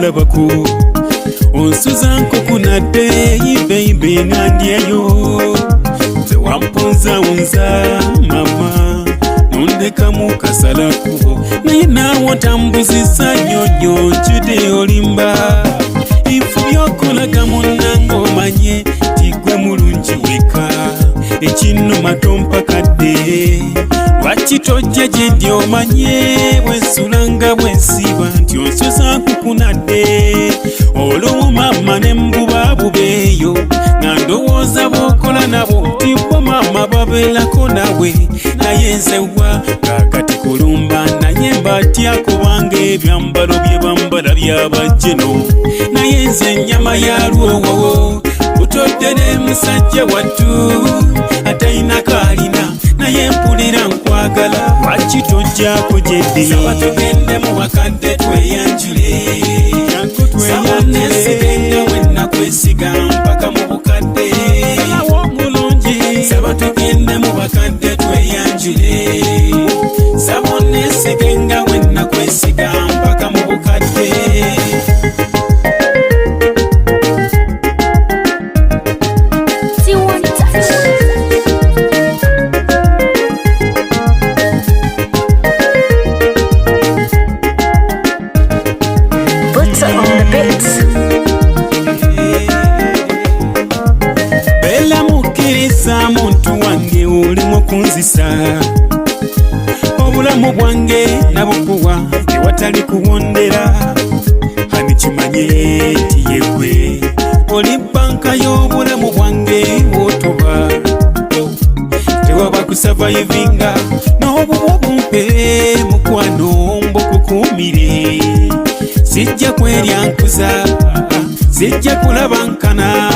nkulabako onsuza nkukunadde baby ngandyeyo nze wamponza wunza mama nondeka mu kasalakubo naye naawe otambuzisa nyonyo njude olimba ifu byokolaga munnange omanye tigwe mulungi weka ekinnuma tompakadde lwaki tojja gye ndi omanye bwensulanga bwensiba nti onsuza nkukunadde olwo mama ne mbuba bubeeyo nga ndowooza b'okola nabo nti bo mama babeerako nawe naye nzewa kakati kulumba naye mbatya kubanga ebyambalo bye bambala byabajjeno naye nze ennyama ya lwowowo butodde ne musajja wattu atayinako alina naye mpulira nkwagala lwaki tojjaako gyeddi saba tugende mu bakadde tweyanjule saba nesigenga wenna kwesiga mpaka mu bukadde mulungi saba tugende mu bakadde tweyanjule saba nesigenga wenna kwesiga mpaka mu bukadde Bella mukiriza muntu wange olimu kunzisa obulamu bwange nabukuwa ewatali kuwondera hani kimanye nti yegwe oli banka y'obulamu bwange wotoba tewaba kusavayivinga n'obuwa bumpe mukwano mbukukumire sijja kwerya nkuza sijja kulaba nkana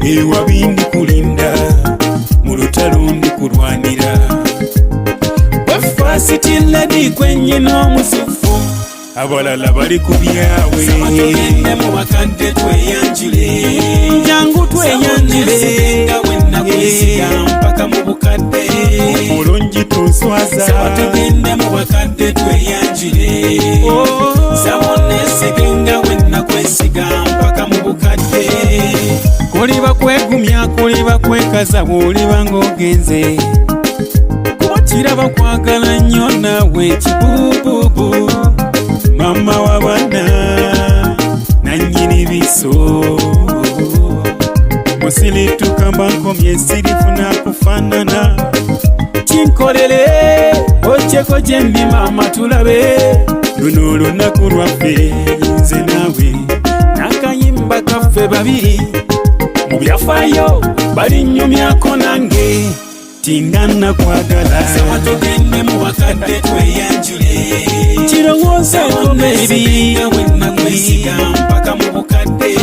ewa bindi kulinda mu lutalo ndi kulwanira bafasitiladi kwenye n'omusufu abalala bali ku byawe tugende mu bakadde tweyanjule jangu tweyanjule nga wenna kwesiga mpaka mu bukadde omulungi toswaza tugende mu bakadde tweyanjule sabonesegenga wenna kwesiga mpaka mu bukadde kuliba kwegumya kuliba kwekaza bw'oliba ng'ogenze kuba kiraba kwagala nnyo naawe kibububu mama w'abaana nannyini biso musirituka mba nkomye sirifuna kufaanana kinkolere ogyeko gye ndi mama tulabe luno olunaku lwaffe nze naawe n'akayimba kaffe babiri mu byafaayo balinnyumyako nange tingana kwagala saba tugende mu bakadde tweyanjule kirowooza baby wenna kwesiga mpaka mu bukadde